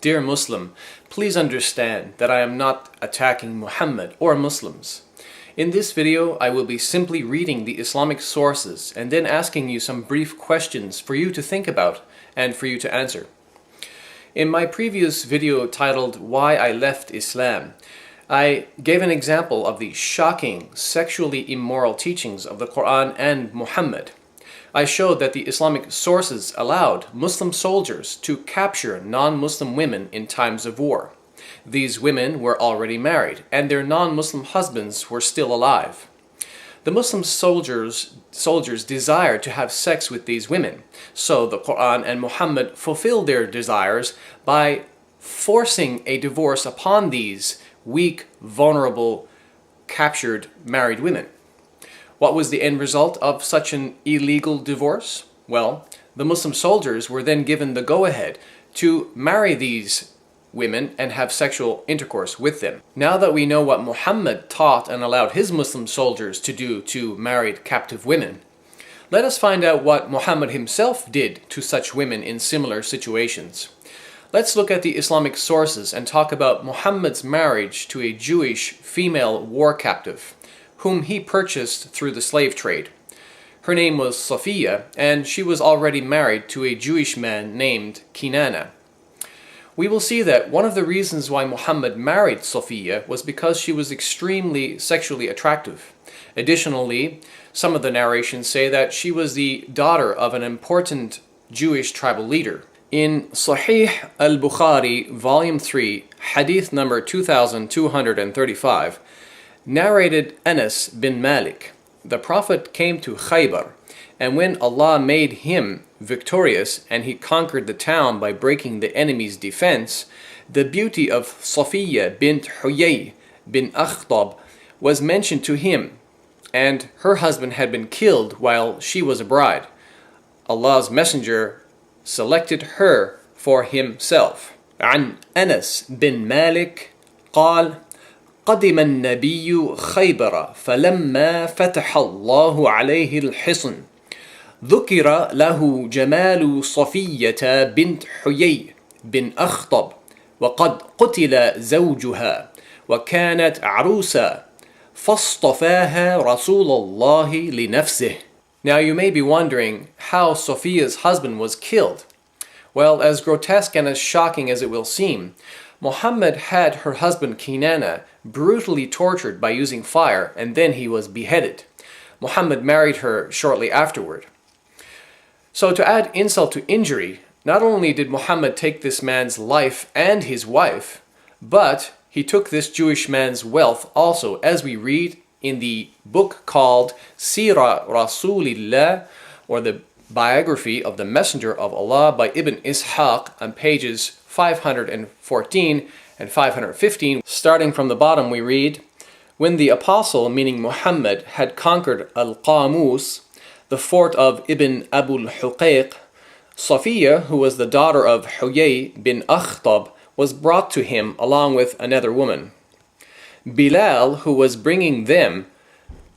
Dear Muslim, please understand that I am not attacking Muhammad or Muslims. In this video, I will be simply reading the Islamic sources and then asking you some brief questions for you to think about and for you to answer. In my previous video titled Why I Left Islam, I gave an example of the shocking, sexually immoral teachings of the Quran and Muhammad. I showed that the Islamic sources allowed Muslim soldiers to capture non-Muslim women in times of war. These women were already married, and their non-Muslim husbands were still alive. The Muslim soldiers desired to have sex with these women, so the Quran and Muhammad fulfilled their desires by forcing a divorce upon these weak, vulnerable, captured, married women. What was the end result of such an illegal divorce? Well, the Muslim soldiers were then given the go-ahead to marry these women and have sexual intercourse with them. Now that we know what Muhammad taught and allowed his Muslim soldiers to do to married captive women, let us find out what Muhammad himself did to such women in similar situations. Let's look at the Islamic sources and talk about Muhammad's marriage to a Jewish female war captive, whom he purchased through the slave trade. Her name was Safiya, and she was already married to a Jewish man named Kinana. We will see that one of the reasons why Muhammad married Safiya was because she was extremely sexually attractive. Additionally, some of the narrations say that she was the daughter of an important Jewish tribal leader. In Sahih al-Bukhari, Volume 3, Hadith number 2235, narrated Anas bin Malik, the Prophet came to Khaybar, and when Allah made him victorious and he conquered the town by breaking the enemy's defense, the beauty of Safiya bint Huyay bin Akhtab was mentioned to him, and her husband had been killed while she was a bride. Allah's Messenger selected her for himself. عن أنس بن مالك قال: قدم النبي خيبر فلما فتح الله عليه الحصن ذكر له جمال صفية بنت حيي بن أخطب وقد قتل زوجها وكانت عروسا فاصطفاها رسول الله لنفسه. Now you may be wondering how Sophia's husband was killed. Well, as grotesque and as shocking as it will seem, Muhammad had her husband Kinana brutally tortured by using fire, and then he was beheaded. Muhammad married her shortly afterward. So to add insult to injury, not only did Muhammad take this man's life and his wife, but he took this Jewish man's wealth also, as we read in the book called Sirah Rasulillah, or the biography of the Messenger of Allah by Ibn Ishaq, on pages 514 and 515. Starting from the bottom we read, when the apostle, meaning Muhammad, had conquered Al-Qamus, the fort of Ibn Abu al-Huqayq, Safiya, who was the daughter of Huyay bin Akhtab, was brought to him along with another woman. Bilal, who was bringing them,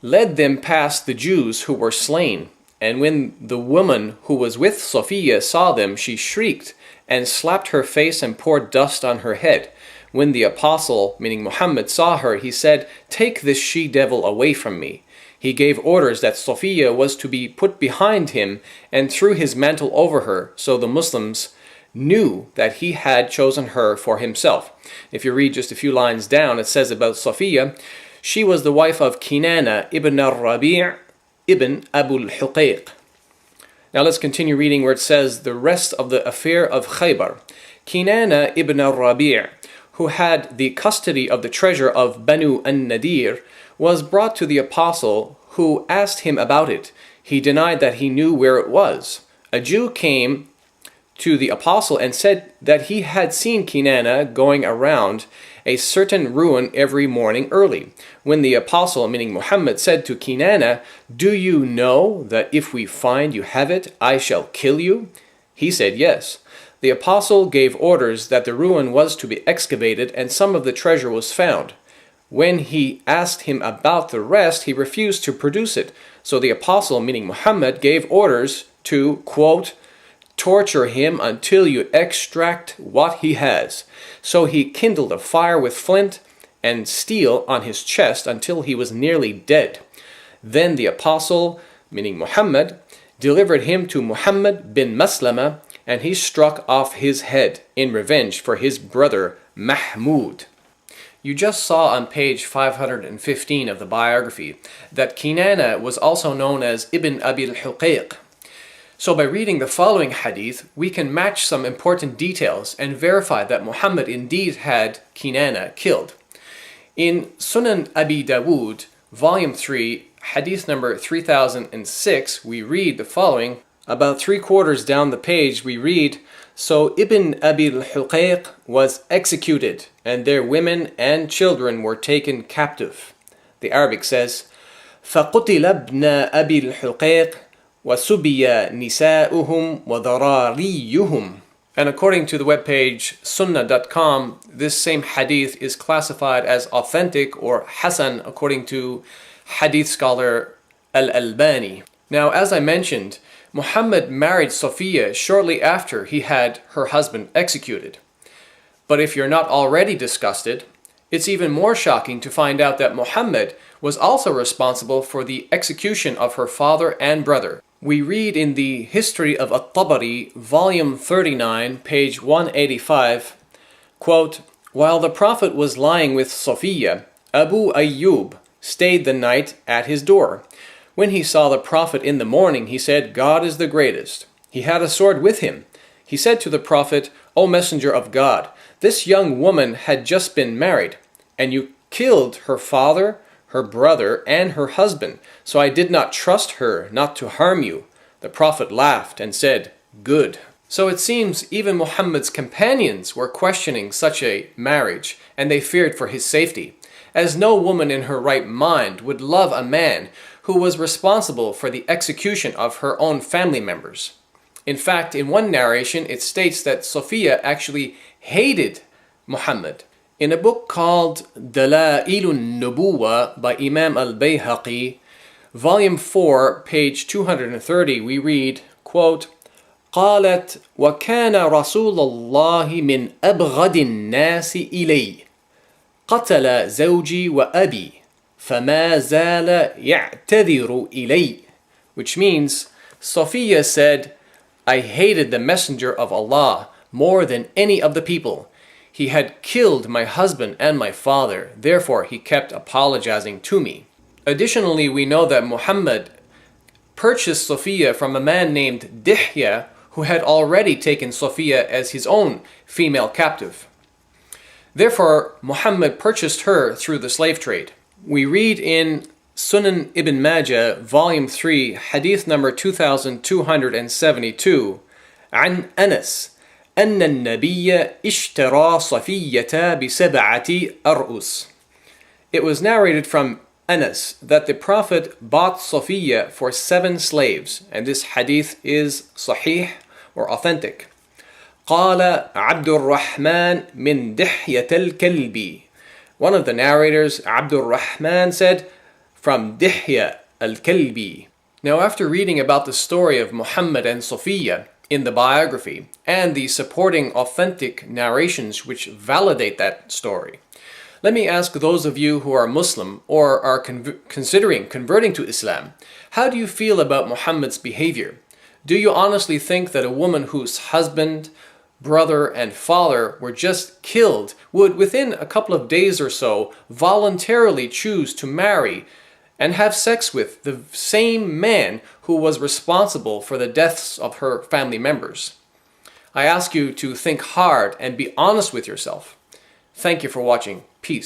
led them past the Jews who were slain, and when the woman who was with Safiya saw them, she shrieked and slapped her face and poured dust on her head. When the apostle, meaning Muhammad, saw her, he said, "Take this she-devil away from me." He gave orders that Safiya was to be put behind him and threw his mantle over her, so the Muslims knew that he had chosen her for himself. If you read just a few lines down, it says about Safiya, she was the wife of Kinana ibn al-Rabi' ibn Abu al-Huqayq. Now let's continue reading where it says the rest of the affair of Khaybar. Kinana ibn al-Rabi', who had the custody of the treasure of Banu an-Nadir, was brought to the apostle, who asked him about it. He denied that he knew where it was. A Jew came to the apostle and said that he had seen Kinana going around a certain ruin every morning early. When the apostle, meaning Muhammad, said to Kinana, "Do you know that if we find you have it, I shall kill you?" He said yes. The apostle gave orders that the ruin was to be excavated, and some of the treasure was found. When he asked him about the rest, he refused to produce it. So the apostle, meaning Muhammad, gave orders to, quote, torture him until you extract what he has. So he kindled a fire with flint and steel on his chest until he was nearly dead. Then the apostle, meaning Muhammad, delivered him to Muhammad bin Maslama, and he struck off his head in revenge for his brother Mahmud. You just saw on page 515 of the biography that Kinana was also known as Ibn Abi al-Huqayq. So by reading the following hadith, we can match some important details and verify that Muhammad indeed had Kinana killed. In Sunan Abi Dawood, volume 3, hadith number 3006, we read the following. About 3/4 down the page we read, so Ibn Abi al-Huqayq was executed, and their women and children were taken captive. The Arabic says, فَقُتِلَ ابْنَ أَبِي الْحُقَيْقِ وَسُبِيَ نِسَاؤُهُمْ وَذَرَارِيُّهُمْ. And according to the webpage sunnah.com, this same hadith is classified as authentic or Hasan according to hadith scholar Al-Albani. Now, as I mentioned, Muhammad married Sophia shortly after he had her husband executed. But if you're not already disgusted, it's even more shocking to find out that Muhammad was also responsible for the execution of her father and brother. We read in the History of At-Tabari, volume 39, page 185, quote, while the Prophet was lying with Sophia, Abu Ayyub stayed the night at his door. When he saw the Prophet in the morning, he said, God is the greatest. He had a sword with him. He said to the Prophet, O Messenger of God, this young woman had just been married, and you killed her father, her brother, and her husband, so I did not trust her not to harm you. The Prophet laughed and said, Good. So it seems even Muhammad's companions were questioning such a marriage, and they feared for his safety, as no woman in her right mind would love a man who was responsible for the execution of her own family members. In fact, in one narration, it states that Sophia actually hated Muhammad. In a book called Dala'ilun Nubuwa by Imam al-Bayhaqi, volume 4, page 230, we read, quote, قالت وكان رسول الله من أبغض الناس إلي قتل زوجي وأبي فما زال يعتذر إلي, which means Sophia said, I hated the messenger of Allah more than any of the people. He had killed my husband and my father, therefore he kept apologizing to me. Additionally, we know that Muhammad purchased Sophia from a man named Dihya, who had already taken Sophia as his own female captive. Therefore, Muhammad purchased her through the slave trade. We read in Sunan Ibn Majah, volume 3, hadith number 2272, عن أنس أن النبي اشترى صفية بسبعة أرؤس. It was narrated from Anas that the Prophet bought Sophia for 7 slaves, and this hadith is sahih or authentic. قال عبد الرحمن من دحية الكلب. One of the narrators, Abdul Rahman, said, from Dihya al-Kalbi. Now, after reading about the story of Muhammad and Sophia in the biography and the supporting authentic narrations which validate that story, let me ask those of you who are Muslim or are considering converting to Islam, how do you feel about Muhammad's behavior? Do you honestly think that a woman whose husband, brother, and father were just killed would, within a couple of days or so, voluntarily choose to marry and have sex with the same man who was responsible for the deaths of her family members? I ask you to think hard and be honest with yourself. Thank you for watching. Peace.